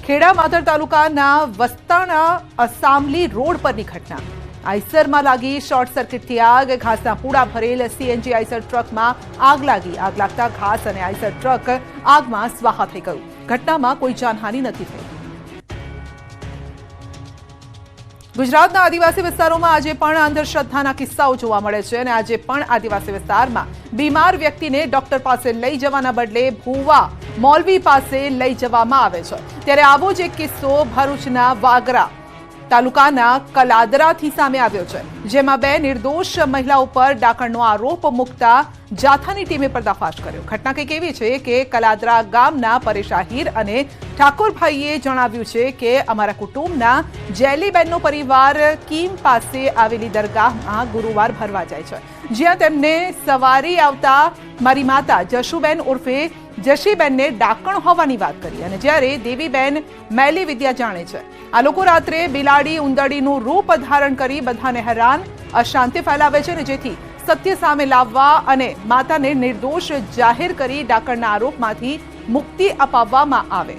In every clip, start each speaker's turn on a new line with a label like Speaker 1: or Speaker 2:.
Speaker 1: ખેડા માતર તાલુકાના વસ્તાણા અસામલી રોડ પરની ઘટના। આઈસરમાં લાગી શોર્ટ સર્કિટથી આગ। ઘાસના પૂડા ભરેલ સીએનજી આઈસર ટ્રકમાં આગ લાગી। આગ લાગતા ઘાસ અને આઈસર ટ્રક આગમાં સ્વાહા થઈ ગયું। ઘટનામાં કોઈ જાનહાનિ નથી થઈ। ગુજરાતના આદિવાસી વિસ્તારોમાં આજે પણ અંધશ્રદ્ધાના કિસ્સાઓ જોવા મળે છે અને આજે પણ આદિવાસી વિસ્તારમાં બીમાર વ્યક્તિને ડોક્ટર પાસે લઈ જવાના બદલે ભૂવા મૌલવી પાસે લઈ જવામાં આવે છે। ત્યારે આવો જ એક કિસ્સો ભરૂચના વાગરા તાલુકાના કલાદરાથી સામે આવ્યો છે, જેમાં બે નિર્દોષ મહિલાઓ પર ડાકણનો આરોપ મૂકતા જાથાની ટીમે પર્દાફાશ કર્યો। ઘટના કંઈક એવી છે કે કલાદરા ગામના પરેશ આહિર અને ઠાકોરભાઈએ જણાવ્યું છે કે અમારા કુટુંબના જેલીબેનનો પરિવાર કીમ પાસે આવેલી દરગાહમાં ગુરુવાર ભરવા જાય છે, જ્યાં તેમને સવારી આવતા મારી માતા જશુબેન ઉર્ફે જશીબેનને ડાકણ હોવાની વાત કરી અને જ્યારે દેવીબેન મેલી વિદ્યા જાણે છે। આ લોકો રાત્રે બિલાડી ઉંદરડીનું રૂપ ધારણ કરી બધાને હેરાન અશાંતિ ફેલાવે છે અને જેથી સત્ય સામે લાવવા અને માતાને નિર્દોષ જાહેર કરી ડાકણના આરોપમાંથી મુક્તિ અપાવવામાં આવે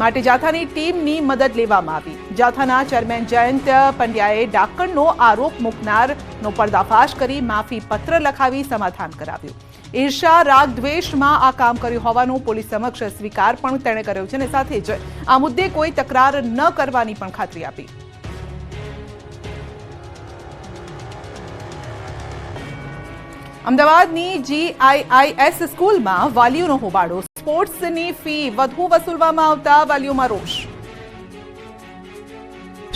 Speaker 1: માટે જાથાની ટીમની મદદ લેવામાં આવી। જાથાના ચેરમેન જયંત પંડ્યાએ ડાકણનો આરોપ મૂકનારનો પર્દાફાશ કરી માફી પત્ર લખાવી સમાધાન કરાવ્યું। ઈર્ષા રાગ દ્વેષમાં આ કામ કર્યું હોવાનું પોલીસ સમક્ષ સ્વીકાર પણ તેણે કર્યો છે અને સાથે જ આ મુદ્દે કોઈ તકરાર ન કરવાની પણ ખાતરી આપી। અમદાવાદની GIIS સ્કૂલમાં વાલીઓનો હોબાળો। સ્પોર્ટ્સની ફી વધુ વસૂલવામાં આવતા વાલીઓમાં રોષ।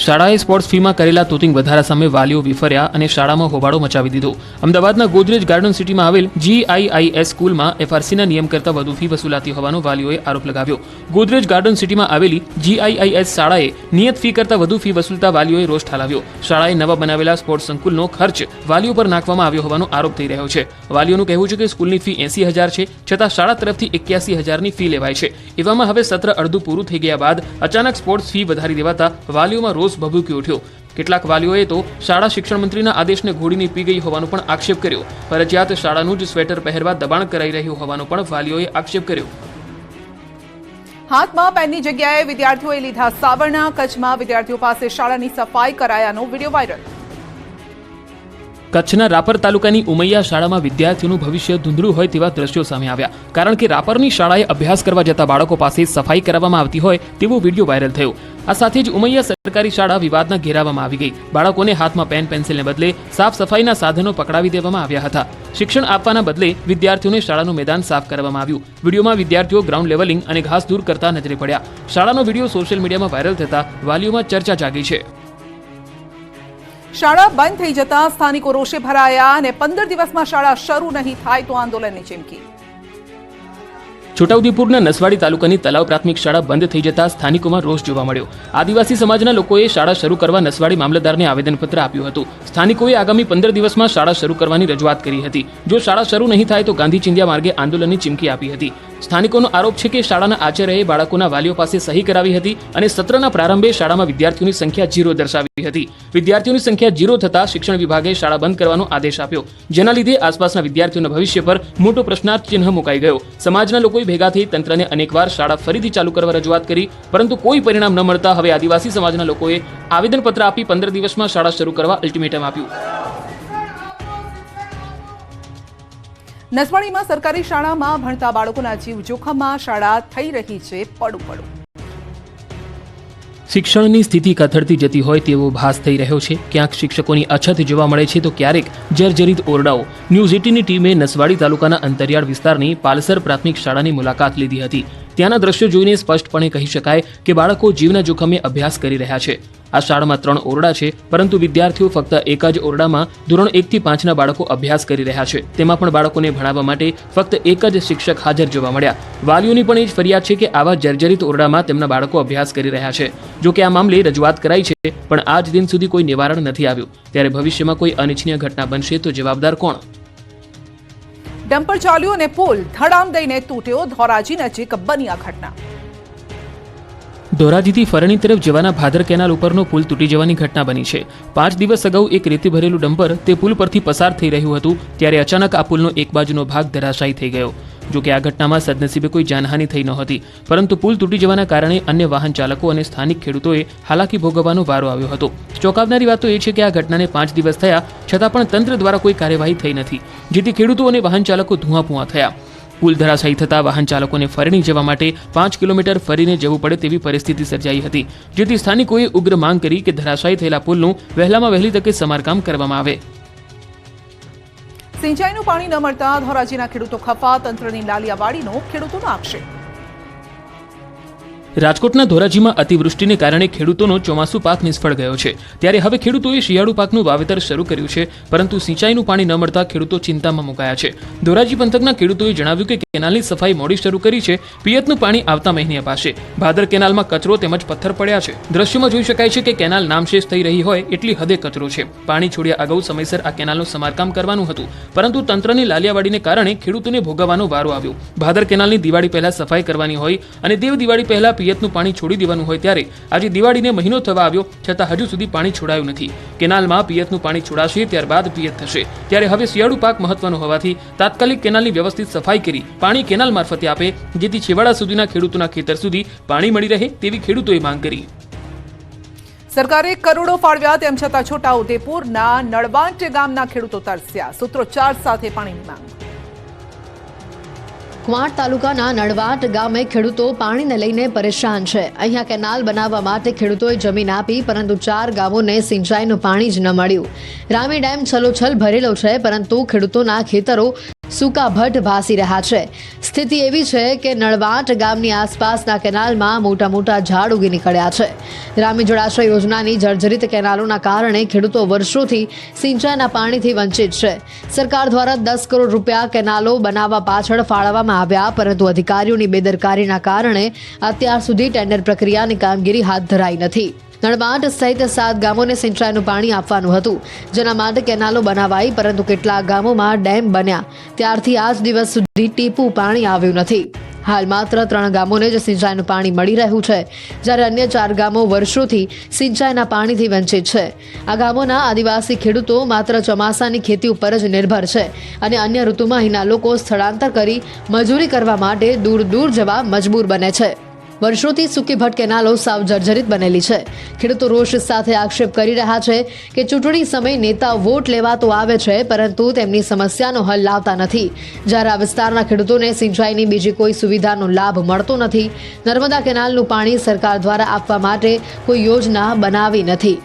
Speaker 2: શાળાએ સ્પોર્ટ્સ ફીમાં કરેલા તોતિંગ વધારા સામે વાલીઓ વિફર્યા અને શાળામાં હોબાળો મચાવી દીધો। અમદાવાદના ગોદરેજ ગાર્ડન સિટીમાં આવેલ GIIS સ્કૂલમાં FRCના નિયમ કરતાં વધુ ફી વસૂલાતી હોવાનો વાલીઓએ આરોપ લગાવ્યો। ગોદરેજ ગાર્ડન સિટીમાં આવેલી GIIS શાળાએ નિયત ફી કરતાં વધુ ફી વસૂલતા વાલીઓએ રોષ ઠાલવ્યો। શાળાએ નવા બનાવેલા સ્પોર્ટ્સ સંકુલનો ખર્ચ વાલીઓ પર નાખવામાં આવ્યો હોવાનો આરોપ થઈ રહ્યો છે। વાલીઓનું કહેવું છે કે સ્કૂલની ફી 80,000 છે, છતાં શાળા તરફથી 81,000ની ફી લેવાય છે। એવામાં હવે સત્ર અડધું પૂરું થઈ ગયા બાદ અચાનક સ્પોર્ટ્સ ફી વધારી દેવાતા વાલીઓમાં રોષ ભભૂકી ઉઠ્યો। કેટલાક વાલીઓએ તો શાળા શિક્ષણ મંત્રીના આદેશને ઘોડીને પી ગઈ હોવાનો પણ આક્ષેપ કર્યો। ફરજિયાત શાળાનું જ સ્વેટર પહેરવા દબાણ કરાઈ રહ્યું હોવાનો પણ વાલીઓએ આક્ષેપ કર્યો।
Speaker 1: હાથમાં પેનની જગ્યાએ વિદ્યાર્થીઓએ લીધા સાવરણા। કચ્છમાં વિદ્યાર્થીઓ પાસે શાળાની સફાઈ કરાયાનો વિડીયો વાયરલ।
Speaker 2: કચ્છના રાપર તાલુકાની ઉમૈયા શાળામાં વિદ્યાર્થીઓનું ભવિષ્ય ધૂંધળું હોય તેવા દ્રશ્યો સામે આવ્યા, કારણ કે રાપરની શાળાએ અભ્યાસ કરવા જતા બાળકો પાસે સફાઈ કરાવવામાં આવતી હોય તેવો વિડીયો વાયરલ થયો। આ સાથે જ ઉમૈયા સરકારી શાળા વિવાદના ઘેરાવામાં આવી ગઈ। બાળકોને હાથમાં પેન પેન્સિલને બદલે સાફ સફાઈના સાધનો પકડાવી દેવામાં આવ્યા હતા। શિક્ષણ આપવાના બદલે વિદ્યાર્થીઓને શાળાનું મેદાન સાફ કરવામાં આવ્યું। વિડીયોમાં વિદ્યાર્થીઓ ગ્રાઉન્ડ લેવલિંગ અને ઘાસ દૂર કરતા નજરે પડ્યા। શાળાનો વિડીયો સોશિયલ મીડિયામાં વાયરલ થતા વાલીઓમાં ચર્ચા જાગી છે।
Speaker 1: શાળા બંધ થઈ જતા સ્થાનિકો રોષે ભરાયા અને 15 દિવસમાં શાળા શરૂ નહીં થાય તો આંદોલનની ચીમકી।
Speaker 2: છોટાઉદેપુરના નસવાડી તાલુકાની તલાવ પ્રાથમિક શાળા બંધ થઈ જતા સ્થાનિકોમાં રોષ જોવા મળ્યો। આદિવાસી સમાજના લોકોએ શાળા શરૂ કરવા નસવાડી મામલતદારને આવેદનપત્ર આપ્યું હતું। સ્થાનિકોએ આગામી 15 દિવસમાં શાળા શરૂ કરવાની રજૂઆત કરી હતી। જો શાળા શરૂ નહીં થાય તો ગાંધી ચિંધ્યા માર્ગે આંદોલનની ચીમકી આપી હતી। સ્થાનિકોનો આરોપ છે કે શાળાના આચાર્યએ બાળકોના વાલીઓ પાસે સહી કરાવી હતી અને સત્રના પ્રારંભે શાળામાં વિદ્યાર્થીઓની સંખ્યા 0 દર્શાવી હતી। વિદ્યાર્થીઓની સંખ્યા 0 થતાં શિક્ષણ વિભાગે શાળા બંધ કરવાનો આદેશ આપ્યો, જેના લીધે આસપાસના વિદ્યાર્થીઓના ભવિષ્ય પર મોટો પ્રશ્નાર્થ ચિહ્ન મુકાઈ ગયો। સમાજના લોકોએ ભેગા થઈ તંત્રને અનેકવાર શાળા ફરીથી ચાલુ કરવા રજૂઆત કરી, પરંતુ કોઈ પરિણામ ન મળતા હવે આદિવાસી સમાજના લોકોએ આવેદનપત્ર આપી 15 દિવસમાં શાળા શરૂ કરવા અલ્ટિમેટમ આપ્યું।
Speaker 1: નસવાડીમાં સરકારી શાળામાં ભણતા બાળકોના જીવ જોખમમાં શાળા થઈ રહી છે પડું।
Speaker 2: શિક્ષણની સ્થિતિ કથળતી જતી હોય તેવો ભાસ થઈ રહ્યો છે। ક્યાંક શિક્ષકોની અછત જોવા મળે છે તો ક્યારેક જર્જરિત ઓરડાઓ। ન્યૂઝ 18ની ટીમે નસવાડી તાલુકાના અંતરિયાળ વિસ્તારની પાલસર પ્રાથમિક શાળાની મુલાકાત લીધી હતી। ત્યાંના દ્રશ્યો જોઈને સ્પષ્ટપણે કહી શકાય કે બાળકો જીવના જોખમે અભ્યાસ કરી રહ્યા છે। આ શાળામાં 3 ઓરડા છે, પરંતુ વિદ્યાર્થીઓ ફક્ત એક જ ઓરડામાં ધોરણ 1 થી 5ના બાળકો અભ્યાસ કરી રહ્યા છે। તેમાં પણ બાળકોને ભણાવવા માટે ફક્ત એક જ શિક્ષક હાજર જોવા મળ્યા। વાલીઓની પણ એ જ ફરિયાદ છે કે આવા જર્જરિત ઓરડામાં તેમના બાળકો અભ્યાસ કરી રહ્યા છે। જો કે આ મામલે રજૂઆત કરાઈ છે, પણ આજ દિન સુધી કોઈ નિવારણ નથી આવ્યું। ત્યારે ભવિષ્યમાં કોઈ અનિચ્છનીય ઘટના બનશે તો જવાબદાર કોણ?
Speaker 1: ડમ્પર ચાલ્યું અને પુલ ધડામ દઈને તૂટ્યો। ધોરાજી નજીક બની આ ઘટના।
Speaker 2: ધોરાજીથી ફરણી તરફ જવાના ભાદર કેનાલ ઉપરનો પુલ તૂટી જવાની ઘટના બની છે। 5 દિવસ અગાઉ એક રેતી ભરેલું ડમ્પર તે પુલ પરથી પસાર થઈ રહ્યું હતું, ત્યારે અચાનક આ પુલનો એક બાજુનો ભાગ ધરાશાયી થઈ ગયો। જો કે આ ઘટનામાં સદનસીબે કોઈ જાનહાનિ થઈ નહોતી, પરંતુ પુલ તૂટી જવાના કારણે અન્ય વાહન ચાલકો અને સ્થાનિક ખેડૂતોએ હાલાકી ભોગવવાનો વારો આવ્યો હતો. ચોંકાવનારી વાત તો એ છે કે આ ઘટનાને 5 દિવસ થયા છતાં પણ તંત્ર દ્વારા કોઈ કાર્યવાહી થઈ નથી, જેથી ખેડૂતો અને વાહન ચાલકો ધુઆપુઆ થયા. પુલ ધરાશાયી થતા વાહન ચાલકોને ફરણી જવા માટે 5 કિલોમીટર ફરીને જવું પડે તેવી પરિસ્થિતિ સર્જાઈ હતી, જેથી સ્થાનિકોએ ઉગ્ર માંગ કરી કે ધરાશાયી થયેલા પુલનું વહેલામાં વહેલી તકે સમારકામ કરવામાં આવે.
Speaker 1: સિંચાઈનું પાણી ન મળતા ધોરાજીના ખેડૂતો ખફા, તંત્રની લાલિયાવાડીનો ખેડૂતોનો આક્ષેપ.
Speaker 2: રાજકોટના ધોરાજીમાં અતિવૃષ્ટિને કારણે ખેડૂતોનો ચોમાસુ પાક નિષ્ફળ ગયો છે. ત્યારે હવે ખેડૂતોએ શિયાળુ પાકનું વાવેતર શરૂ કર્યું છે, પરંતુ સિંચાઈનું પાણી ન મળતા ખેડૂતો ચિંતામાં મુકાયા છે. ધોરાજી પંથકના ખેડૂતોએ જણાવ્યું કે કેનાલની સફાઈ મોડી શરૂ કરી છે. પિયતનું પાણી આવતા મહિને અપાશે. ભાદર કેનાલમાં કચરો તેમજ પથ્થર પડ્યા છે. દ્રશ્યમાં જોઈ શકાય છે કે કેનાલ નામશેષ થઈ રહી હોય એટલી હદે કચરો છે. પાણી છોડ્યા અગાઉ સમયસર આ કેનાલનું સમારકામ કરવાનું હતું, પરંતુ તંત્રની લાલિયાવાડીને કારણે ખેડૂતોને ભોગવવાનો વારો આવ્યો. ભાદર કેનાલની દિવાળી પહેલા સફાઈ કરવાની હોય અને દેવ દિવાળી પહેલા પિયતનું પાણી છોડી દેવાનું હોય ત્યારે આજે દિવાળીને મહિનો થવા આવ્યો છતાં હજુ સુધી પાણી છોડાયું નથી. કેનાલમાં પિયતનું પાણી છોડાશે ત્યારબાદ પિયત થશે. ત્યારે હવે શિયાળુ પાક મહત્વનો હોવાથી તાત્કાલિક કેનાલની વ્યવસ્થિત સફાઈ કરી પાણી કેનાલ મારફતે આપે, જેથી છેવાડા સુધીના ખેડૂતોના ખેતર સુધી પાણી મળી રહે તેવી ખેડૂતોએ માંગ કરી.
Speaker 1: સરકારે કરોડો ફાળવ્યા તેમ છતાં છોટાઉદેપુરના નળવાંટ ગામના ખેડૂતો તરસ્યા. સૂત્રોચ્ચાર સાથે પાણીની માંગ.
Speaker 3: કવાંટ તાલુકાના નળવાટ ગામે ખેડૂતો પાણીને લઈને પરેશાન છે. અહીંયા કેનાલ બનાવવા માટે ખેડૂતોએ જમીન આપી, પરંતુ 4 ગામોને સિંચાઈનું પાણી જ ન મળ્યું. રામી ડેમ છલોછલ ભરેલો છે, પરંતુ ખેડૂતોના ખેતરો સૂકા ભટ્ટ ભાસી રહ્યા છે. સ્થિતિ એવી છે કે નળવાટ ગામની આસપાસના કેનાલમાં મોટા મોટા ઝાડ ઉગી નીકળ્યા છે. રામી જળાશય યોજનાની જર્જરિત કેનાલોના કારણે ખેડૂતો વર્ષોથી સિંચાઈના પાણીથી વંચિત છે. સરકાર દ્વારા 10 કરોડ રૂપિયા કેનાલો બનાવવા પાછળ ફાળવવામાં આવ્યા, પરંતુ અધિકારીઓની બેદરકારીના કારણે અત્યાર સુધી ટેન્ડર પ્રક્રિયાની કામગીરી હાથ ધરાઈ નથી. નળવાટ સહિત 7 ગામોને સિંચાઈનું પાણી આપવાનું હતું, જેના માટે કેનાલો બનાવાઈ, પરંતુ કેટલાક ગામોમાં ડેમ બન્યા ત્યારથી આજ દિવસ સુધી ટીપું પાણી આવ્યું નથી. હાલ માત્ર 3 ગામોને જ સિંચાઈનું પાણી મળી રહ્યું છે, જ્યારે અન્ય 4 ગામો વર્ષોથી સિંચાઈના પાણીથી વંચિત છે. આ ગામોના આદિવાસી ખેડૂતો માત્ર ચોમાસાની ખેતી ઉપર જ નિર્ભર છે અને અન્ય ઋતુમાં અહીંના લોકો સ્થળાંતર કરી મજૂરી કરવા માટે દૂર દૂર જવા મજબૂર બને છે. વર્ષોથી સૂકી ભટ્ટ કેનાલો સાવ જર્જરિત બનેલી છે. ખેડૂતો રોષ સાથે આક્ષેપ કરી રહ્યા છે કે ચૂંટણી સમયે નેતાઓ વોટ લેવા તો આવે છે, પરંતુ તેમની સમસ્યાનો હલ લાવતા નથી. જ્યારે આ વિસ્તારના ખેડૂતોને સિંચાઈની બીજી કોઈ સુવિધાનો લાભ મળતો નથી. નર્મદા કેનાલનું પાણી સરકાર દ્વારા આપવા માટે કોઈ યોજના બનાવી નથી.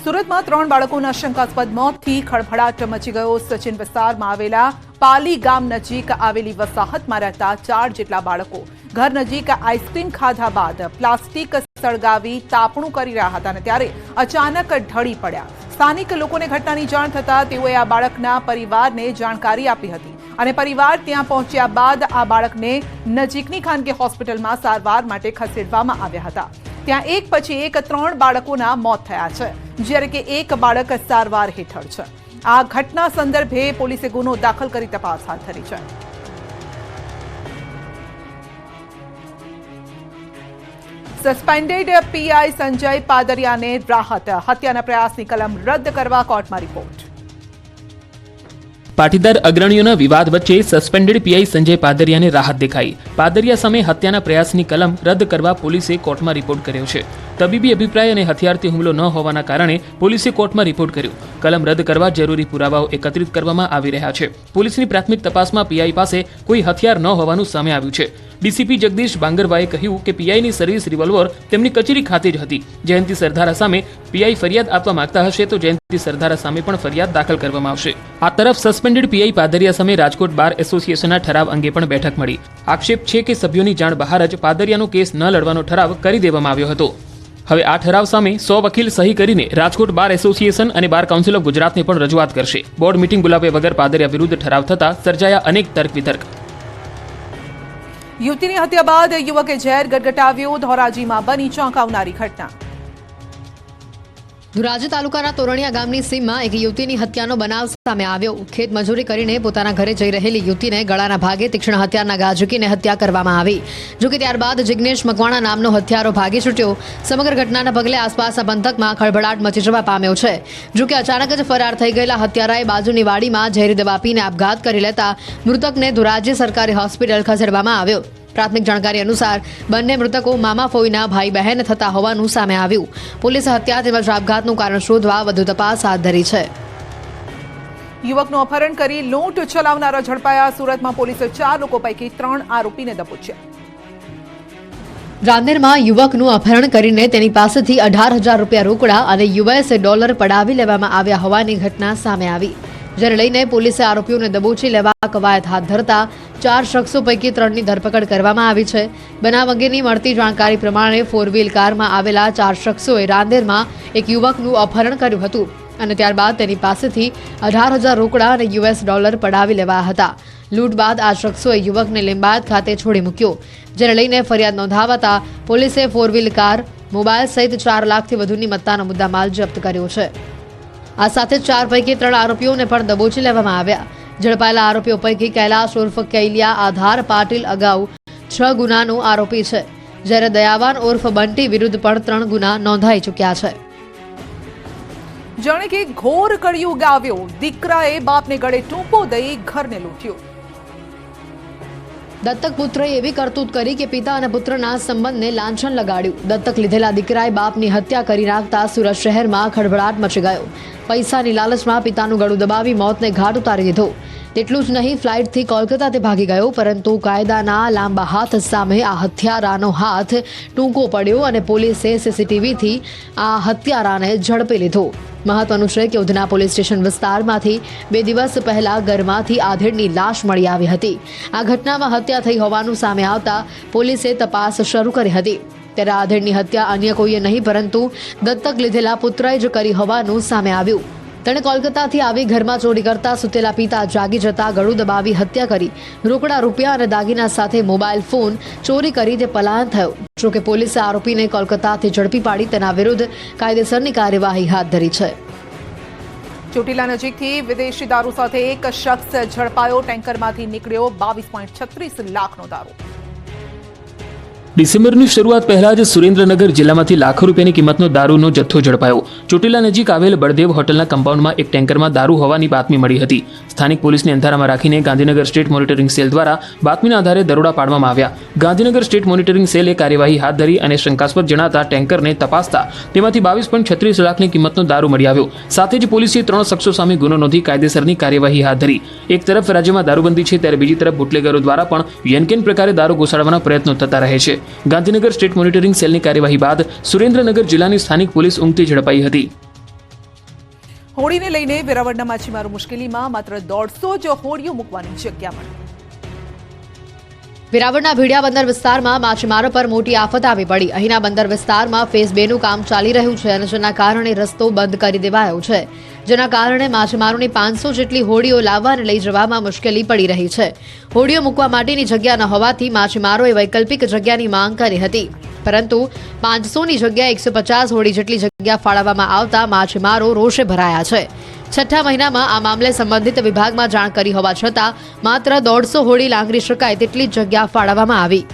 Speaker 1: સુરતમાં 3 બાળકોના શંકાસ્પદ મોતથી ખળભળાટ મચી ગયો. સચિન વિસ્તારમાં આવેલા પાલી ગામ નજીક આવેલી વસાહતમાં રહેતા 4 જેટલા બાળકો ઘર નજીક આઈસ્ક્રીમ ખાધા બાદ પ્લાસ્ટિક સળગાવી તાપણું કરી રહ્યા હતા અને ત્યારે અચાનક ઢળી પડ્યા. સ્થાનિક લોકોને ઘટનાની જાણ થતાં તેઓએ આ બાળકના પરિવારને જાણકારી આપી હતી અને પરિવાર ત્યાં પહોંચ્યા બાદ આ બાળકને નજીકની ખાનગી હોસ્પિટલમાં સારવાર માટે ખસેડવામાં આવ્યા હતા. ત્યાં એક પછી એક 3 બાળકોના મોત થયા છે, જ્યારે કે એક બાળક સારવાર હેઠળ છે. આ ઘટના સંદર્ભે પોલીસે ગુનો દાખલ કરી તપાસ હાથ ધરી છે. સસ્પેન્ડેડ પીઆઈ સંજય પાદરિયાને રાહત. હત્યાના પ્રયાસની કલમ રદ કરવા કોર્ટમાં રિપોર્ટ.
Speaker 2: પાટીદાર અગ્રણીઓના વિવાદ વચ્ચે સસ્પેન્ડેડ પીઆઈ સંજય પાદરિયાને રાહત દેખાઈ. પાદરિયા સામે હત્યાના પ્રયાસની કલમ રદ કરવા પોલીસે કોર્ટમાં રિપોર્ટ કર્યો છે. તબીબી અભિપ્રાય અને હથિયારથી હુમલો ન હોવાના કારણે પોલીસે કોર્ટમાં રિપોર્ટ કર્યો. કલમ રદ કરવા જરૂરી પુરાવાઓ એકત્રિત કરવામાં આવી રહ્યા છે. પોલીસની પ્રાથમિક તપાસમાં પીઆઈ પાસે કોઈ હથિયાર ન હોવાનું સામે આવ્યું છે. ડીસીપી જગદીશ બાંગરવાએ કહ્યું કે પીઆઈની સર્વિસ રિવોલ્વર તેમની કચેરી ખાતે જ હતી. જયંતિ સરદારા સામે પીઆઈ ફરિયાદ આપવા માંગતા હશે તો જયંતિ સરદારા સામે પણ ફરિયાદ દાખલ કરવામાં આવશે. આ તરફ સસ્પેન્ડેડ પીઆઈ પાદરિયા સામે રાજકોટ બાર એસોસિએશનના ઠરાવ અંગે પણ બેઠક મળી. આક્ષેપ છે કે સભ્યોની જાણ બહાર જ પાદરિયાનો કેસ ન લડવાનો ઠરાવ કરી દેવામાં આવ્યો હતો. હવે આ ઠરાવ સામે 100 વકીલ સહી કરીને રાજકોટ બાર એસોસિએશન અને બાર કાઉન્સિલ ઓફ ગુજરાતને પણ રજૂઆત કરશે. બોર્ડ મીટિંગ બોલાવ્યા વગર પાદરિયા વિરુદ્ધ ઠરાવ થતા સર્જાયા અનેક તર્ક વિતર્ક.
Speaker 1: યુવતીની હત્યા બાદ યુવકે ઝેર ગટગટાવ્યું. ધોરાજીમાં બની ચોંકાવનારી ઘટના.
Speaker 3: ધોરાજી તાલુકાના તોરણિયા ગામની સીમમાં એક યુવતીની હત્યાનો બનાવ સામે આવ્યો. ખેત મજૂરી કરીને પોતાના ઘરે જઈ રહેલી યુવતીને ગળાના ભાગે તીક્ષ્ણ હથિયારના ઘા ઝૂકીને હત્યા કરવામાં આવી. જોકે ત્યારબાદ જિગ્નેશ મકવાણા નામનો હત્યારો ભાગી છૂટ્યો. સમગ્ર ઘટનાના પગલે આસપાસના પંથકમાં ખળભળાટ મચી જવા પામ્યો છે. જોકે અચાનક જ ફરાર થઈ ગયેલા હત્યારાએ બાજુની વાડીમાં ઝેરી દવા પીને આપઘાત કરી લેતા મૃતકને ધોરાજી સરકારી હોસ્પિટલ ખસેડવામાં આવ્યો. પ્રાથમિક જાણકારી અનુસાર બંને મૃતકો મામા ફોઈના ભાઈ બહેન થતા હોવાનું સામે આવ્યું. પોલીસે હત્યા તેમજ આપઘાતનું કારણ શોધવા વધુ તપાસ હાથ ધરી છે.
Speaker 1: યુવકનું અપહરણ કરી લૂંટ ચલાવનારા ઝડપાયા. સુરતમાં પોલીસે 4 લોકો પૈકી 3 આરોપીને દબોચ્યા.
Speaker 3: રાંદેરમાં યુવકનું અપહરણ કરીને તેની પાસેથી 18,000 રૂપિયા રોકડા અને $ડોલર પડાવી લેવામાં આવ્યા હોવાની ઘટના સામે આવી. જેને લઈને પોલીસે આરોપીઓને દબોચી લેવા કવાયત હાથ ધરતા 4 શખ્સો પૈકી 3ની ધરપકડ કરવામાં આવી છે. બનાવ અંગેની મળતી જાણકારી પ્રમાણે 4 વ્હીલ કારમાં આવેલા 4 શખ્સોએ રાંદેરમાં એક યુવકનું અપહરણ કર્યું હતું અને ત્યારબાદ તેની પાસેથી 18,000 રોકડા અને $ડોલર પડાવી લેવાયા હતા. લૂંટ બાદ આ શખ્સોએ યુવકને લીંબાયત ખાતે છોડી મૂક્યો. જેને લઈને ફરિયાદ નોંધાવતા પોલીસે 4 વ્હીલ કાર, મોબાઈલ સહિત 4 લાખથી વધુની મત્તાનો મુદ્દામાલ જપ્ત કર્યો છે. આ સાથે 4 પૈકી 3 આરોપીઓને પણ દબોચી લેવામાં આવ્યા. ઝડપાયેલા આરોપીઓ પૈકી કૈલાશ ઉર્ફ કૈલિયા આધાર પાટીલ અગાઉ 6 ગુનાનો આરોપી છે, જ્યારે દયાવાન ઉર્ફ બંટી વિરુદ્ધ પણ 3 ગુના નોંધાઈ ચૂક્યા છે.
Speaker 1: જાણે કે ઘોર કળિયુગ આવ્યો. દીકરાએ બાપને ગળે ટૂંપો દઈ ઘરને લૂંટ્યું.
Speaker 3: દત્તક પુત્રએ એવી કરતૂત કરી કે પિતા અને પુત્રના સંબંધને લાંછન લગાડ્યું. દત્તક લીધેલા દીકરાએ બાપની હત્યા કરી નાખતા સુરત શહેરમાં ખળભળાટ મચી ગયો. પૈસાની લાલચમાં પિતાનું ગળું દબાવી મોતને ઘાટ ઉતારી દીધો. તેટલું જ નહીં, ફ્લાઇટથી કોલકાતા તે ભાગી ગયો, પરંતુ કાયદાના લાંબા હાથ સામે આ હત્યારાનો હાથ ટૂંકો પડ્યો અને પોલીસે સીસીટીવીથી આ હત્યારાને ઝડપી લીધો. મહત્વનું છે કે ઉધના પોલીસ સ્ટેશન વિસ્તારમાંથી 2 દિવસ પહેલા ઘરમાંથી આધેડની લાશ મળી આવી હતી. આ ઘટનામાં હત્યા થઈ હોવાનું સામે આવતા પોલીસે તપાસ શરૂ કરી હતી. ત્યારે આધેડની હત્યા અન્ય કોઈએ નહીં પરંતુ દત્તક લીધેલા પુત્રએ જ કરી હોવાનું સામે આવ્યું. તેણે કોલકાતાથી આવી ઘરમાં ચોરી કરતા સુતેલા પિતા જાગી જતા ગળું દબાવી હત્યા કરી રોકડા રૂપિયા અને દાગીના સાથે મોબાઈલ ફોન ચોરી કરી તે પલાયન થયો. જોકે પોલીસે આરોપીને કોલકાતાથી ઝડપી પાડી તેના વિરુદ્ધ કાયદેસરની કાર્યવાહી હાથ ધરી છે.
Speaker 1: ચોટીલા નજીકથી વિદેશી દારૂ સાથે એક શખ્સ ઝડપાયો. ટેન્કરમાંથી નીકળ્યો 22.36 લાખનો દારૂ.
Speaker 2: ડિસેમ્બરની શરૂઆત પહેલા જ સુરેન્દ્રનગર જિલ્લામાંથી લાખો રૂપિયાની કિંમતનો દારૂનો જથ્થો ઝડપાયો. ચોટીલા નજીક આવેલ બળદેવ હોટલના કમ્પાઉન્ડમાં એક ટેન્કરમાં દારૂ હોવાની બાતમી મળી હતી. સ્થાનિક પોલીસને અંધારામાં રાખીને ગાંધીનગર સ્ટેટ મોનિટરિંગ સેલ દ્વારા બાતમીના આધારે દરોડા પાડવામાં આવ્યા. ગાંધીનગર સ્ટેટ મોનિટરિંગ સેલે કાર્યવાહી હાથ ધરી અને શંકાસ્પદ જણાતા ટેન્કરને તપાસતા તેમાંથી 22.36 લાખની કિંમતનો દારૂ મળી આવ્યો. સાથે જ પોલીસે 3 શખ્સો સામે ગુનો નોંધી કાયદેસરની કાર્યવાહી હાથ ધરી. એક તરફ રાજ્યમાં દારૂબંધી છે, ત્યારે બીજી તરફ બુટલેગરો દ્વારા પણ યનકેન પ્રકારે દારૂ ઘુસાડવાના પ્રયત્નો થતા રહે છે. ગાંધીનગર સ્ટેટ મોનિટરિંગ સેલની કાર્યવાહી બાદ સુરેન્દ્રનગર જિલ્લાની સ્થાનિક પોલીસ ઊંઘતી ઝડપાઈ હતી.
Speaker 1: હોળીને લઈને વેરાવળના માછીમારો મુશ્કેલીમાં. માત્ર 150 જ હોડીઓ મૂકવાની જગ્યા મળી.
Speaker 3: વેરાવળના ભીડિયા બંદર વિસ્તારમાં માછીમારો પર મોટી આફત આવી પડી. અહીંના બંદર વિસ્તારમાં ફેઝ 2નું કામ ચાલી રહ્યું છે અને જેના કારણે રસ્તો બંધ કરી દેવાયો છે. જેના કારણે માછીમારોની 500 જેટલી હોડીઓ લાવવા અને લઈ જવામાં મુશ્કેલી પડી રહી છે. હોડીઓ મૂકવા માટેની જગ્યા ન હોવાથી માછીમારોએ વૈકલ્પિક જગ્યાની માંગ કરી હતી, પરંતુ 500ની જગ્યાએ 150 હોડી જેટલી જગ્યા ફાળવવામાં આવતા માછીમારો રોષે ભરાયા છે. 6ઠ્ઠા મહિનામાં આ મામલે સંબંધિત વિભાગમાં જાણ કરી હોવા છતાં માત્ર 150 હોડી લાંગરી શકાય તેટલી જ જગ્યા ફાળવવામાં આવી,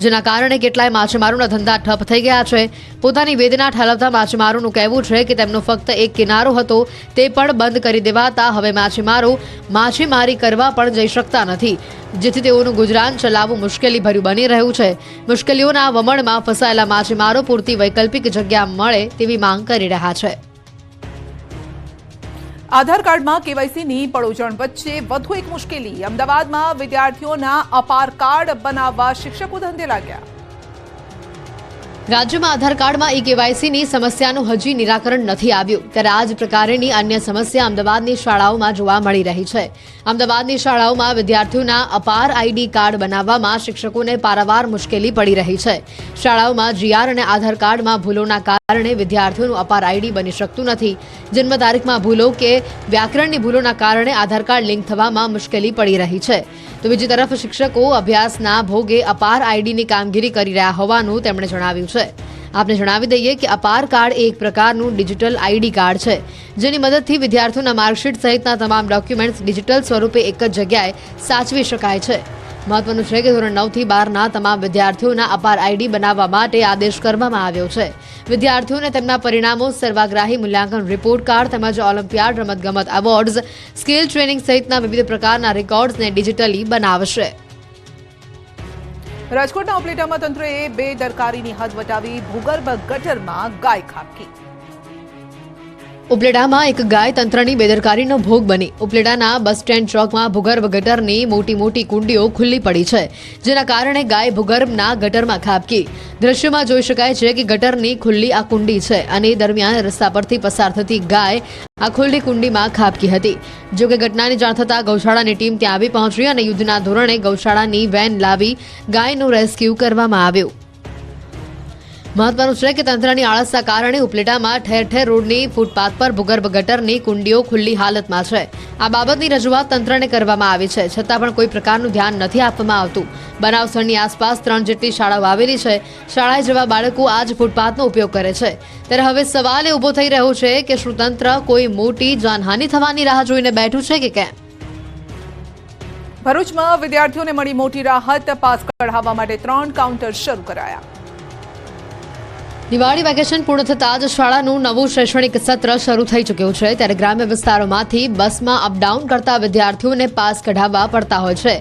Speaker 3: જેના કારણે કેટલાય માછીમારોના ધંધા ઠપ થઈ ગયા છે. પોતાની વેદના ઠાલવતા માછીમારોનું કહેવું છે કે તેમનો ફક્ત એક કિનારો હતો, તે પણ બંધ કરી દેવાતા હવે માછીમારો માછીમારી કરવા પણ જઈ શકતા નથી, જેથી તેઓનું ગુજરાન ચલાવવું મુશ્કેલીભર્યું બની રહ્યું છે. મુશ્કેલીઓના વમળમાં ફસાયેલા માછીમારો પૂરતી વૈકલ્પિક જગ્યા મળે તેવી માંગ કરી રહ્યા છે.
Speaker 1: આધાર કાર્ડમાં કેવાયસીની પડોજણ વચ્ચે વધુ એક મુશ્કેલી. અમદાવાદમાં વિદ્યાર્થીઓના અપાર કાર્ડ બનાવવા શિક્ષકો ધંધે લાગ્યા.
Speaker 3: રાજ્યમાં આધાર કાર્ડમાં કેવાયસીની સમસ્યાનું હજી નિરાકરણ નથી આવ્યું, ત્યારે આ જ પ્રકારની અન્ય સમસ્યા અમદાવાદની શાળાઓમાં જોવા મળી રહી છે. અમદાવાદની શાળાઓમાં વિદ્યાર્થીઓના અપાર આઈડી કાર્ડ બનાવવામાં શિક્ષકોને પારાવાર મુશ્કેલી પડી રહી છે. શાળાઓમાં જીઆર અને આધાર કાર્ડમાં ભૂલોના કારણે વિદ્યાર્થીઓનું અપાર આઈડી બની શકતું નથી. જન્મ તારીખમાં ભૂલો કે વ્યાકરણની ભૂલોના કારણે આધાર કાર્ડ લિંક થવામાં મુશ્કેલી પડી રહી છે. તો બીજી તરફ શિક્ષકો અભ્યાસના ભોગે અપાર આઈડીની કામગીરી કરી રહ્યા હોવાનું તેમણે જણાવ્યું છે. આપને જણાવી દઈએ કે અપાર કાર્ડ એક પ્રકારનું ડિજિટલ આઈડી કાર્ડ છે, જેની મદદથી વિદ્યાર્થીઓના માર્કશીટ સહિતના તમામ ડોક્યુમેન્ટ્સ ડિજિટલ સ્વરૂપે એક જ જગ્યાએ સાચવી શકાય છે. મહત્વનું છે કે ધોરણ 9 થી 12ના તમામ વિદ્યાર્થીઓના અપાર આઈડી બનાવવા માટે આદેશ કરવામાં આવ્યો છે. વિદ્યાર્થીઓને તેમના પરિણામો, સર્વગ્રાહી મૂલ્યાંકન રિપોર્ટ કાર્ડ તેમજ ઓલિમ્પિયાડ, રમતગમત એવોર્ડ્સ, સ્કિલ ટ્રેનિંગ સહિતના વિવિધ પ્રકારના રેકોર્ડ્સને ડિજિટલી બનાવશે.
Speaker 1: રાજકોટના ઉપલેટામાં તંત્રએ બેદરકારીની હદ વટાવી ભૂગર્ભ ગટરમાં ગાય ખાબકી.
Speaker 3: ઉપલેટામાં એક ગાય તંત્રની બેદરકારીનો ભોગ બની. ઉપલેટાના બસ સ્ટેન્ડ ચોકમાં ભૂગર્ભ ગટરની મોટી કુંડીઓ ખુલ્લી પડી છે, જેના કારણે ગાય ભૂગર્ભના ગટરમાં ખાબકી. દ્રશ્યમાં જોઈ શકાય છે કે ગટરની ખુલ્લી આ કુંડી છે અને એ દરમિયાન રસ્તા પરથી પસાર થતી ગાય આ ખુલ્લી કુંડીમાં ખાબકી હતી. જોકે ઘટનાની જાણ થતાં ગૌશાળાની ટીમ ત્યાં આવી પહોંચી અને યુદ્ધના ધોરણે ગૌશાળાની વેન લાવી ગાયનું રેસ્ક્યુ કરવામાં આવ્યું. મહત્વનું છે કે તંત્રની આળસના કારણે ઉપલેટામાં ઠેર ઠેર રોડની ફૂટપાથ પર ભૂગર્ભ ગટરની કુંડીઓ ખુલ્લી હાલતમાં છે. આ બાબતની રજૂઆત તંત્રને કરવામાં આવી છે, છતાં પણ કોઈ પ્રકારનું ધ્યાન નથી આપવામાં આવતું. બનાવ સ્થળની આસપાસ 3 જેટલી શાળાઓ આવેલી છે. શાળાએ જવા બાળકો આ જ ફૂટપાથનો ઉપયોગ કરે છે. ત્યારે હવે સવાલ એ ઊભો થઈ રહ્યો છે કે શું તંત્ર કોઈ મોટી જાનહાનિ થવાની રાહ જોઈને બેઠું છે કે કેમ?
Speaker 1: ભરૂચમાં વિદ્યાર્થીઓને મળી મોટી રાહત. પાસ કઢાવવા માટે 3 કાઉન્ટર શરૂ કરાયા.
Speaker 3: દિવાળી વેકેશન પૂર્ણ થતાં જ શાળાનું નવું શૈક્ષણિક સત્ર શરૂ થઈ ચૂક્યું છે. ત્યારે ગ્રામ્ય વિસ્તારોમાંથી બસમાં અપડાઉન કરતા વિદ્યાર્થીઓને પાસ કઢાવવા પડતા હોય છે.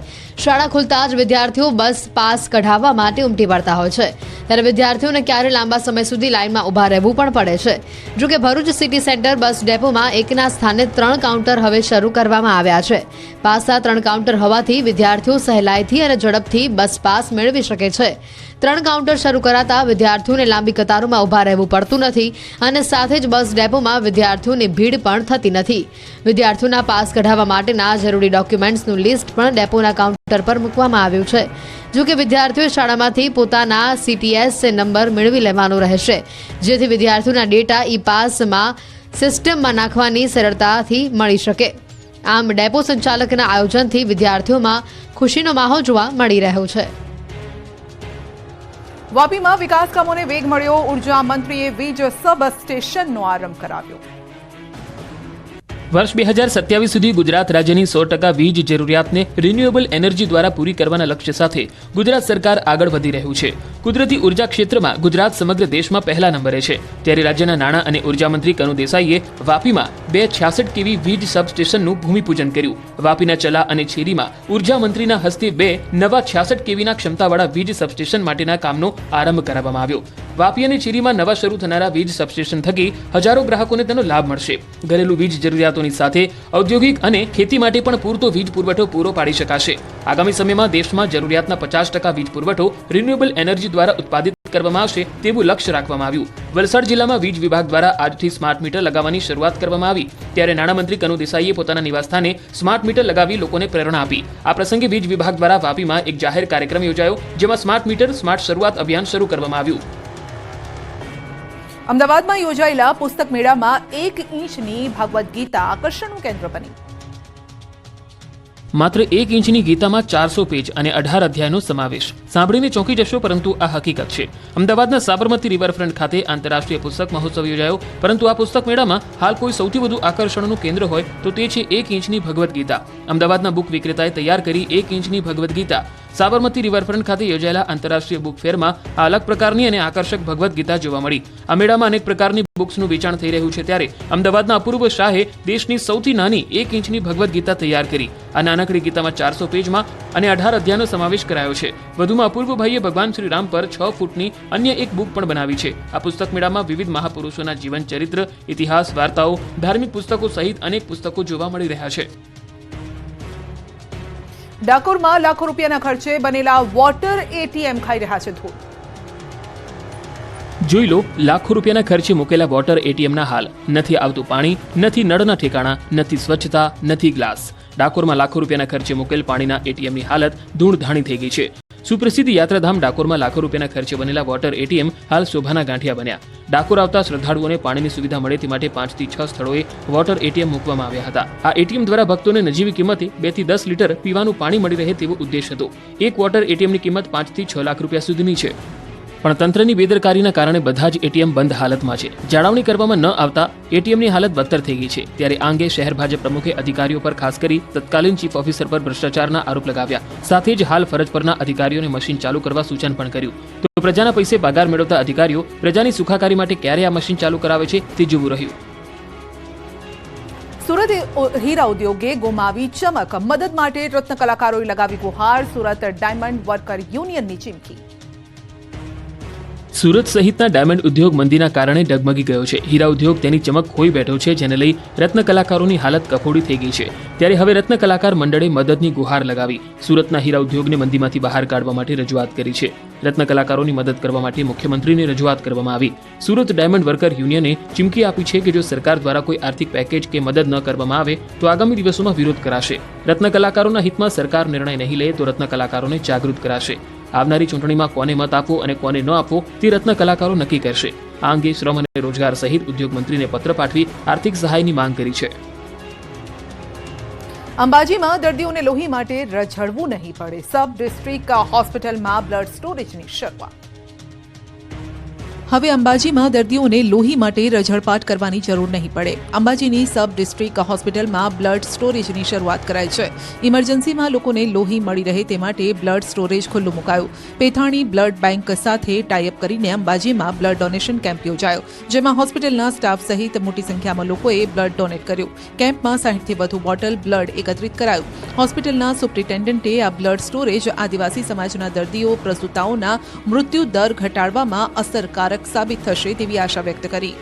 Speaker 3: શાળા ખુલતા જ વિદ્યાર્થીઓ બસ પાસ કઢાવવા માટે ઉમટી પડતા હોય છે. ત્યારે વિદ્યાર્થીઓને ક્યારે લાંબા સમય સુધી લાઇનમાં ઊભા રહેવું પણ પડે છે. જોકે ભરૂચ સિટી સેન્ટર બસ ડેપોમાં એકના સ્થાને 3 કાઉન્ટર હવે શરૂ કરવામાં આવ્યા છે. પાસના 3 કાઉન્ટર હોવાથી વિદ્યાર્થીઓ સહેલાઈથી અને ઝડપથી બસ પાસ મેળવી શકે છે. 3 કાઉન્ટર શરૂ કરાતા વિદ્યાર્થીઓને લાંબી કતારોમાં ઊભા રહેવું પડતું નથી અને સાથે જ બસ ડેપોમાં વિદ્યાર્થીઓની ભીડ પણ થતી નથી. વિદ્યાર્થીઓના પાસ કઢાવવા માટેના જરૂરી ડોક્યુમેન્ટ્સનું લિસ્ટ પણ ડેપોના કાઉન્ટર પર મૂકવામાં આવ્યું છે. જોકે વિદ્યાર્થીઓએ શાળામાંથી પોતાના CTS નંબર મેળવી લેવાનો રહેશે, જેથી વિદ્યાર્થીઓના ડેટા ઈ-પાસમાં સિસ્ટમમાં નાખવાની સરળતાથી મળી શકે. આમ ડેપો સંચાલકના આયોજનથી વિદ્યાર્થીઓમાં ખુશીનો માહોલ જોવા મળી રહ્યો છે.
Speaker 1: વાપીમાં વિકાસ કામોને વેગ મળ્યો. ઉર્જા મંત્રીએ વીજ સબ સ્ટેશનનો આરંભ કરાવ્યો.
Speaker 2: વર્ષ 2027 સુધી ગુજરાત રાજ્યની 100% વીજ જરૂરિયાતને રિન્યુએબલ એનર્જી દ્વારા પૂરી કરવાના લક્ષ્ય સાથે ગુજરાત સરકાર આગળ વધી રહ્યું છે. કુદરતી ઉર્જા ક્ષેત્રમાં ગુજરાત સમગ્ર દેશમાં પહેલા નંબરે છે. ત્યારે રાજ્યના નાણાં અને ઉર્જા મંત્રી કનુ દેસાઈએ વાપીમાં 2 66 kV વીજ સબસ્ટેશનનું ભૂમિપૂજન કર્યું. વાપીના ચલા અને છેરીમાં ઉર્જા મંત્રીના હસ્તે 2 નવા 66 kVના ક્ષમતાવાળા વીજ સબસ્ટેશન માટેના કામનો આરંભ કરાવવામાં આવ્યો. વાપી અને ચેરીમાં નવા શરૂ થનારા વીજ સબસ્ટેશન થકી હજારો ગ્રાહકોને તેનો લાભ મળશે. ઘરેલું વીજ જરૂરિયાતોની સાથે ઔદ્યોગિક અને ખેતી માટે પણ પૂરતો વીજ પુરવઠો પૂરો પાડી શકાશે. આગામી સમયમાં દેશમાં જરૂરિયાતના 50% વીજ પુરવઠો રિન્યુએબલ એનર્જી દ્વારા ઉત્પાદિત કરવામાં આવશે તેવું લક્ષ્ય રાખવામાં આવ્યું. વલસાડ જિલ્લામાં વીજ વિભાગ દ્વારા આજથી સ્માર્ટ મીટર લગાવવાની શરૂઆત કરવામાં આવી. ત્યારે નાણામંત્રી કનુ દેસાઈએ પોતાના નિવાસસ્થાને સ્માર્ટ મીટર લગાવી લોકોને પ્રેરણા આપી. આ પ્રસંગે વીજ વિભાગ દ્વારા વાપીમાં એક જાહેર કાર્યક્રમ યોજાયો, જેમાં સ્માર્ટ મીટર સ્માર્ટ શરૂઆત અભિયાન શરૂ કરવામાં આવ્યું.
Speaker 1: અમદાવાદમાં યોજાયેલા પુસ્તક મેળામાં 1 ઇંચની ભગવદ્ ગીતા આકર્ષણનું કેન્દ્ર બની.
Speaker 2: માત્ર 1 ઇંચની ગીતામાં 400 પેજ અને 18 અધ્યાયનો સમાવેશ. સાંભળીને ચોંકી જશો, પરંતુ આ હકીકત છે. અમદાવાદના સાબરમતી રિવરફ્રન્ટ ખાતે આંતરરાષ્ટ્રીય પુસ્તક મહોત્સવ યોજાયો, પરંતુ આ પુસ્તક મેળામાં હાલ કોઈ સૌથી વધુ આકર્ષણનું કેન્દ્ર હોય તો તે છે 1 ઇંચની ભગવદ્ ગીતા. અમદાવાદના બુક વિક્રેતાએ તૈયાર કરી 1 ઇંચની ભગવદ્ ગીતા. સાબરમતી રિવરફ્રન્ટ ખાતે યોજાયેલા આંતરરાષ્ટ્રીય બુક ફેરમાં આ અલગ પ્રકારની અને આકર્ષક ભગવદ્ ગીતા જોવા મળી. આ મેળામાં અનેક પ્રકારની બુક્સનું વેચાણ થઈ રહ્યું છે. ત્યારે અમદાવાદના અપૂર્વ શાહે દેશની સૌથી નાની 1 ઇંચની ભગવદ્ ગીતા તૈયાર કરી. આ નાનકડી ગીતામાં 400 પેજમાં અને 18 અધ્યાયનો સમાવેશ કરાયો છે. વધુમાં અપૂર્વભાઈએ ભગવાન શ્રી રામ પર 6 ફૂટની અન્ય એક બુક પણ બનાવી છે. આ પુસ્તક મેળામાં વિવિધ મહાપુરુષોના જીવન ચરિત્ર, ઇતિહાસ, વાર્તાઓ, ધાર્મિક પુસ્તકો સહિત અનેક પુસ્તકો જોવા મળી રહ્યા છે.
Speaker 1: ડાકોરમાં લાખો રૂપિયાના ખર્ચે બનેલા વોટર ATM ખાઈ રહ્યા છે ધૂળ.
Speaker 2: જોઈ લો, લાખો રૂપિયાના ખર્ચે મૂકેલા વોટર ATMના હાલ. નથી આવતું પાણી, નથી નળના ઠેકાણા, નથી સ્વચ્છતા, નથી ગ્લાસ. ડાકોરમાં લાખો રૂપિયાના ખર્ચે મૂકેલ પાણીના ATMની હાલત ધૂળધાણી થઈ ગઈ છે. સુપ્રસિદ્ધ યાત્રાધામ ડાકોરમાં લાખો રૂપિયાના ખર્ચે બનેલા વોટર ATM હાલ શોભાના ગાંઠિયા બન્યા. ડાકોર આવતા શ્રદ્ધાળુઓને પાણીની સુવિધા મળે તે માટે 5 થી 6 સ્થળોએ વોટર ATM મૂકવામાં આવ્યા હતા. આ ATM દ્વારા ભક્તોને નજીવી કિંમતે 2 થી 10 લીટર પીવાનું પાણી મળી રહે તેવો ઉદ્દેશ હતો. એક વોટર ATMની કિંમત 5 થી 6 લાખ રૂપિયા સુધીની છે. પણ તંત્રની બેદરકારીના કારણે બધા જ એટીએમ બંધ હાલતમાં છે. જાળવણી કરવામાં ન આવતા એટીએમની હાલત બદતર થઈ ગઈ છે. ત્યારે આ અંગે શહેર ભાજપ પ્રમુખે અધિકારીઓ પર ખાસ કરી તત્કાલીન ચીફ ઓફિસર પર ભ્રષ્ટાચારના આરોપ લગાવ્યા. સાથે જ હાલ ફરજ પરના અધિકારીઓને મશીન ચાલુ કરવા સૂચન પણ કર્યું. તો પ્રજાના પૈસે પગાર મેળવતા અધિકારીઓ પ્રજાની સુખાકારી માટે ક્યારે આ મશીન ચાલુ કરાવે છે તે જોવું રહ્યું.
Speaker 1: સુરત હીરા ઉદ્યોગે ગુમાવી ચમક, મદદ માટે રત્ન કલાકારોએ લગાવી ગુહાર. સુરત ડાયમંડ વર્કર યુનિયનની ચીમકી.
Speaker 2: સુરત સહિતના ડાયમંડ ઉદ્યોગ મંદીના કારણે ડગમગી ગયો છે. હીરા ઉદ્યોગ તેની ચમક ખોઈ બેઠો છે, જેને લઈ રત્ન કલાકારોની હાલત કફોડી થઈ ગઈ છે. ત્યારે હવે રત્ન કલાકાર મંડળે મદદની ગુહાર લગાવી સુરતના હીરા ઉદ્યોગને મંદીમાંથી બહાર કાઢવા માટે રજૂઆત કરી છે. રત્ન કલાકારોની મદદ કરવા માટે મુખ્યમંત્રીને રજૂઆત કરવામાં આવી. સુરત ડાયમંડ વર્કર યુનિયને ચીમકી આપી છે કે જો સરકાર દ્વારા કોઈ આર્થિક પેકેજ કે મદદ ન કરવામાં આવે તો આગામી દિવસોમાં વિરોધ કરાશે. રત્ન કલાકારોના હિતમાં સરકાર નિર્ણય નહીં લે તો રત્ન કલાકારોને જાગૃત કરાશે. આવનારી ચૂંટણીમાં કોને મત આપવો અને કોને ન આપવો તે રત્ન કલાકારો નક્કી કરશે. આ અંગે શ્રમ અને રોજગાર સહિત ઉદ્યોગ મંત્રીને પત્ર પાઠવી આર્થિક સહાયની માંગ કરી છે.
Speaker 1: અંબાજીમાં દર્દીઓને લોહી માટે રઝળવું નહીં પડે. સબ ડિસ્ટ્રિક્ટ હોસ્પિટલમાં બ્લડ સ્ટોરેજની શરૂઆત. હવે અંબાજીમાં દર્દીઓને લોહી માટે રઝળપાટ કરવાની જરૂર નહીં પડે. અંબાજીની સબ ડિસ્ટ્રિક્ટ હોસ્પિટલમાં બ્લડ સ્ટોરેજની શરૂઆત કરાઈ છે. ઇમરજન્સીમાં લોકોને લોહી મળી રહે તે માટે બ્લડ સ્ટોરેજ ખુલ્લું મુકાયું. પેથાણી બ્લડ બેંક સાથે ટાઈઅપ કરીને અંબાજીમાં બ્લડ ડોનેશન કેમ્પ યોજાયો, જેમાં હોસ્પિટલના સ્ટાફ સહિત મોટી સંખ્યામાં લોકોએ બ્લડ ડોનેટ કર્યું. કેમ્પમાં 60થી વધુ બોટલ બ્લડ એકત્રિત કરાયું. હોસ્પિટલના સુપ્રિન્ટેન્ડન્ટે આ બ્લડ સ્ટોરેજ આદિવાસી સમાજના દર્દીઓ પ્રસૂતાઓના મૃત્યુ દર ઘટાડવામાં અસરકારક સાબિત થશે તેવી આશા વ્યક્ત કરી.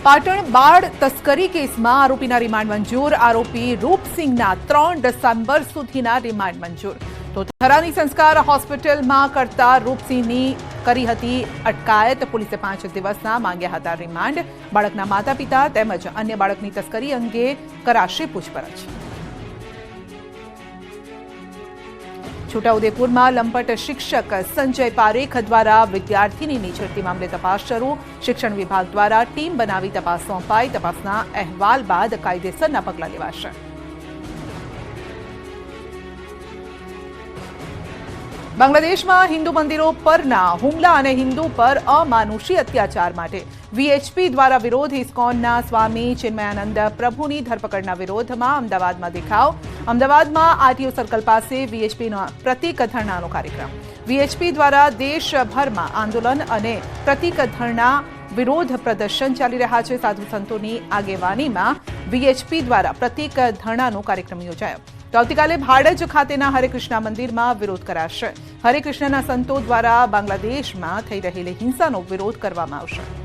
Speaker 1: પાટણ બાળ તસ્કરી કેસમાં આરોપીના રિમાન્ડ મંજૂર. આરોપી રૂપસિંહના 3 ડિસેમ્બર સુધીના રિમાન્ડ મંજૂર. તો થરાની સંસ્કાર હોસ્પિટલમાં કરતા રૂપસિંહની કરી હતી અટકાયત. પોલીસે 5 દિવસના માંગ્યા હતા રિમાન્ડ. બાળકના માતા પિતા તેમજ અન્ય બાળકની તસ્કરી અંગે કરાશે પૂછપરછ. છોટાઉદેપુરમાં લંપટ શિક્ષક સંજય પારેખ દ્વારા વિદ્યાર્થીનીની છેડતી મામલે તપાસ શરૂ. શિક્ષણ વિભાગ દ્વારા ટીમ બનાવી તપાસ સોંપાઈ. તપાસના અહેવાલ બાદ કાયદેસરના પગલાં લેવાશે. બાંગ્લાદેશમાં હિન્દુ મંદિરો પરના હુમલા અને હિન્દુ પર અમાનુષી અત્યાચાર માટે વીએચપી દ્વારા વિરોધ. ઇસ્કોનના સ્વામી ચિન્મયાનંદ પ્રભુની ધરપકડના વિરોધમાં અમદાવાદમાં દેખાવ. અમદાવાદમાં આરટીઓ સર્કલ પાસે વીએચપીનો પ્રતિક ધરણાનો કાર્યક્રમ. વીએચપી દ્વારા દેશભરમાં આંદોલન અને પ્રતિક ધરણા વિરોધ પ્રદર્શન ચાલી રહ્યા છે. સાધુ સંતોની આગેવાનીમાં વીએચપી દ્વારા પ્રતિક ધરણાનો કાર્યક્રમ યોજાયો. તો આવતીકાલે ભાડજ ખાતેના હરેકૃષ્ણ મંદિરમાં વિરોધ કરાશે. હરેકૃષ્ણના સંતો દ્વારા બાંગ્લાદેશમાં થઈ રહેલી હિંસાનો વિરોધ કરવામાં આવશે.